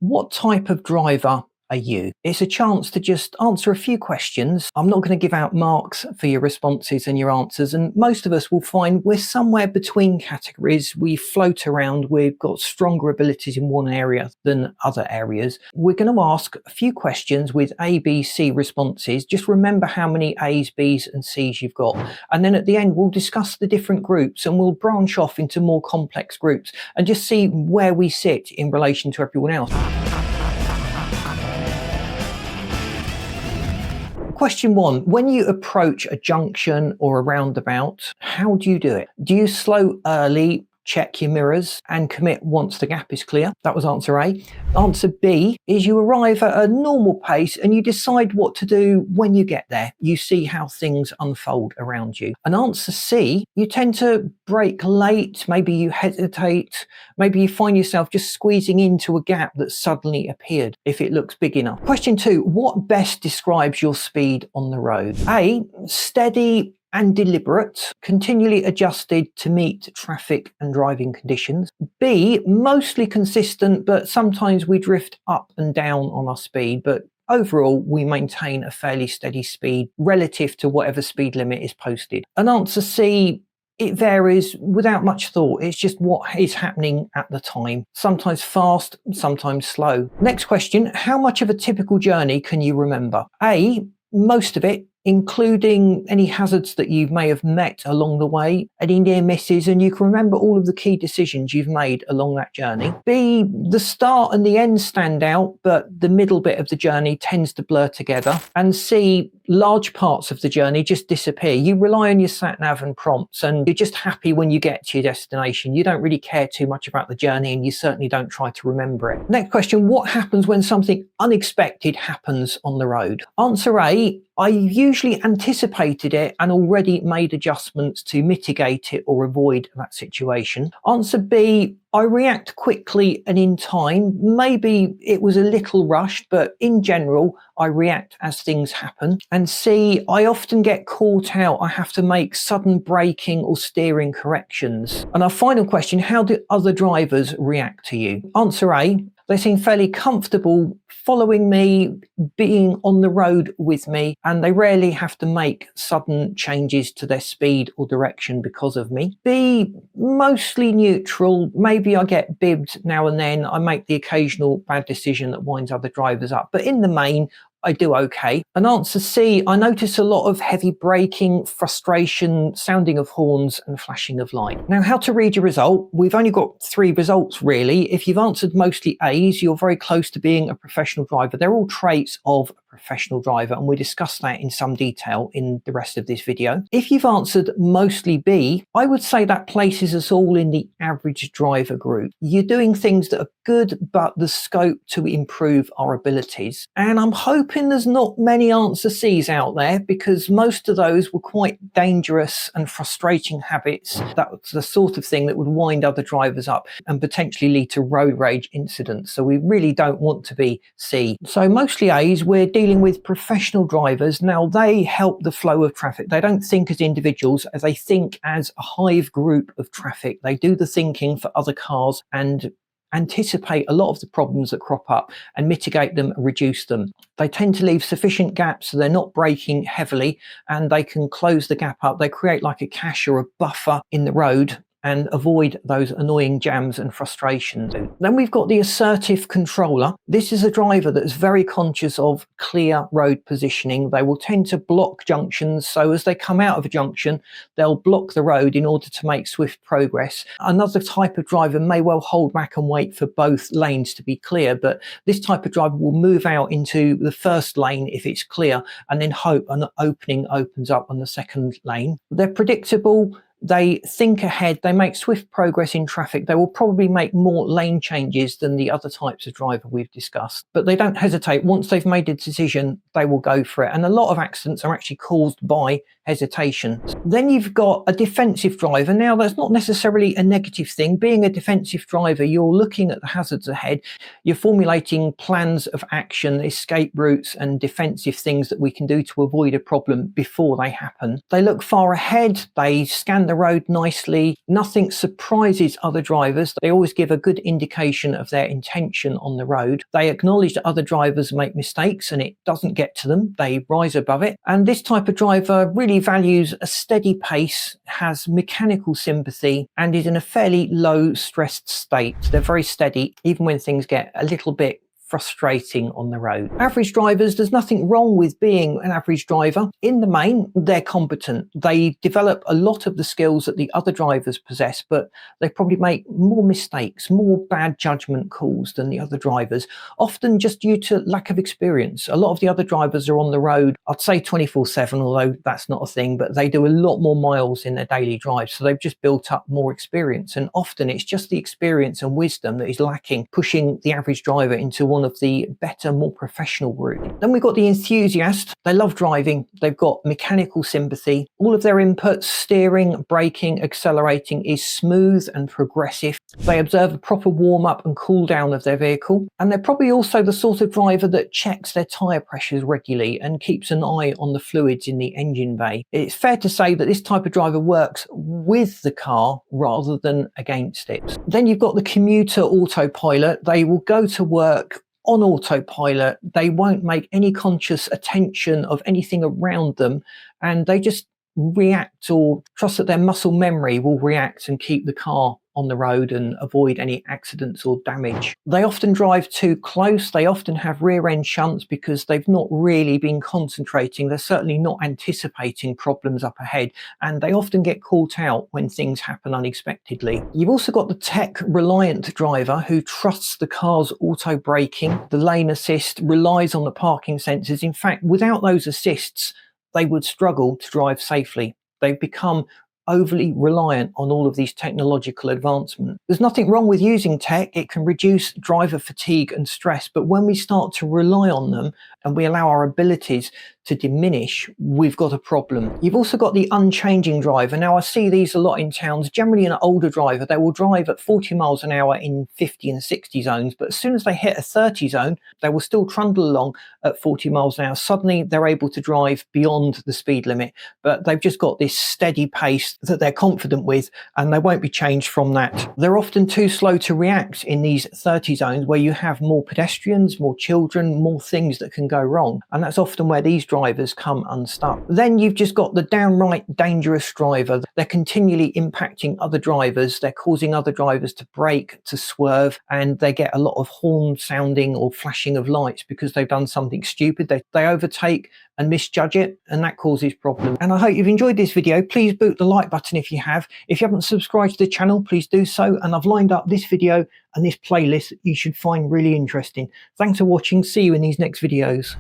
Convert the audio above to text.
What type of driver are you? It's a chance to just answer a few questions. I'm not going to give out marks for your responses and your answers, and most of us will find we're somewhere between categories. We float around, we've got stronger abilities in one area than other areas. We're going to ask a few questions with A, B, C responses. Just remember how many A's, B's and C's you've got, and then at the end we'll discuss the different groups and we'll branch off into more complex groups and just see where we sit in relation to everyone else. Question 1, when you approach a junction or a roundabout, how do you do it? Do you slow early, check your mirrors and commit once the gap is clear? That was answer A. Answer B is you arrive at a normal pace and you decide what to do when you get there. You see how things unfold around you. And answer C, you tend to brake late, maybe you hesitate, maybe you find yourself just squeezing into a gap that suddenly appeared if it looks big enough. Question 2, what best describes your speed on the road? A, steady and deliberate, continually adjusted to meet traffic and driving conditions. B, mostly consistent, but sometimes we drift up and down on our speed, but overall we maintain a fairly steady speed relative to whatever speed limit is posted. And answer C, it varies without much thought. It's just what is happening at the time. Sometimes fast, sometimes slow. Next question, how much of a typical journey can you remember? A, most of it, including any hazards that you may have met along the way, any near misses, and you can remember all of the key decisions you've made along that journey. B, the start and the end stand out, but the middle bit of the journey tends to blur together. And C, large parts of the journey just disappear. You rely on your sat nav and prompts, and you're just happy when you get to your destination. You don't really care too much about the journey, and you certainly don't try to remember it. Next question, what happens when something unexpected happens on the road? Answer A, I usually anticipated it and already made adjustments to mitigate it or avoid that situation. Answer B, I react quickly and in time. Maybe it was a little rushed, but in general, I react as things happen. And C, I often get caught out. I have to make sudden braking or steering corrections. And our final question, how do other drivers react to you? Answer A, they seem fairly comfortable following me, being on the road with me, and they rarely have to make sudden changes to their speed or direction because of me. B, mostly neutral. Maybe I get bibbed now and then. I make the occasional bad decision that winds other drivers up, but in the main, I do okay. And answer C, I notice a lot of heavy braking, frustration, sounding of horns and flashing of light. Now, how to read your result? We've only got 3 results really. If you've answered mostly A's, you're very close to being a professional driver. They're all traits of a professional driver, and we discuss that in some detail in the rest of this video. If you've answered mostly B, I would say that places us all in the average driver group. You're doing things that are good, but there's scope to improve our abilities. And I'm hoping there's not many answer C's out there, because most of those were quite dangerous and frustrating habits. That's the sort of thing that would wind other drivers up and potentially lead to road rage incidents. So we really don't want to be C. So mostly A's, we're dealing with professional drivers. Now, they help the flow of traffic. They don't think as individuals, as they think as a hive group of traffic. They do the thinking for other cars and anticipate a lot of the problems that crop up and mitigate them and reduce them. They tend to leave sufficient gaps so they're not braking heavily, and they can close the gap up. They create like a cache or a buffer in the road and avoid those annoying jams and frustrations. Then we've got the assertive controller. This is a driver that's very conscious of clear road positioning. They will tend to block junctions, so as they come out of a junction, they'll block the road in order to make swift progress. Another type of driver may well hold back and wait for both lanes to be clear, but this type of driver will move out into the first lane if it's clear and then hope an opening opens up on the second lane. They're predictable. They think ahead, they make swift progress in traffic. They will probably make more lane changes than the other types of driver we've discussed, but they don't hesitate. Once they've made a decision, they will go for it. And a lot of accidents are actually caused by hesitation. Then you've got a defensive driver. Now, that's not necessarily a negative thing. Being a defensive driver, you're looking at the hazards ahead. You're formulating plans of action, escape routes, and defensive things that we can do to avoid a problem before they happen. They look far ahead. They scan the the road nicely. Nothing surprises other drivers. They always give a good indication of their intention on the road. They acknowledge that other drivers make mistakes and it doesn't get to them. They rise above it. And this type of driver really values a steady pace, has mechanical sympathy, and is in a fairly low stressed state. They're very steady, even when things get a little bit frustrating on the road. Average drivers, there's nothing wrong with being an average driver. In the main, they're competent. They develop a lot of the skills that the other drivers possess, but they probably make more mistakes, more bad judgment calls than the other drivers, often just due to lack of experience. A lot of the other drivers are on the road, I'd say 24/7, although that's not a thing, but they do a lot more miles in their daily drives, so they've just built up more experience. And often it's just the experience and wisdom that is lacking, pushing the average driver into one of the better, more professional route. Then we've got the enthusiast. They love driving. They've got mechanical sympathy. All of their inputs, steering, braking, accelerating, is smooth and progressive. They observe a proper warm-up and cool down of their vehicle. And they're probably also the sort of driver that checks their tyre pressures regularly and keeps an eye on the fluids in the engine bay. It's fair to say that this type of driver works with the car rather than against it. Then you've got the commuter autopilot. They will go to work on autopilot. They won't make any conscious attention of anything around them, and they just react or trust that their muscle memory will react and keep the car on the road and avoid any accidents or damage. They often drive too close. They often have rear end shunts because they've not really been concentrating. They're certainly not anticipating problems up ahead, and they often get caught out when things happen unexpectedly. You've also got the tech reliant driver who trusts the car's auto braking. The lane assist relies on the parking sensors. In fact, without those assists, they would struggle to drive safely. They've become overly reliant on all of these technological advancements. There's nothing wrong with using tech. It can reduce driver fatigue and stress, but when we start to rely on them and we allow our abilities to diminish, we've got a problem. You've also got the unchanging driver. Now, I see these a lot in towns. Generally an older driver, they will drive at 40 miles an hour in 50 and 60 zones, but as soon as they hit a 30 zone, they will still trundle along at 40 miles an hour. Suddenly they're able to drive beyond the speed limit, but they've just got this steady pace that they're confident with, and they won't be changed from that. They're often too slow to react in these 30 zones where you have more pedestrians, more children, more things that can go wrong, and that's often where these drivers come unstuck. Then you've just got the downright dangerous driver. They're continually impacting other drivers. They're causing other drivers to brake, to swerve, and they get a lot of horn sounding or flashing of lights because they've done something stupid. They overtake and misjudge it, and that causes problems. And I hope you've enjoyed this video. Please boot the like button if you have. If you haven't subscribed to the channel, please do so. And I've lined up this video and this playlist that you should find really interesting. Thanks for watching. See you in these next videos.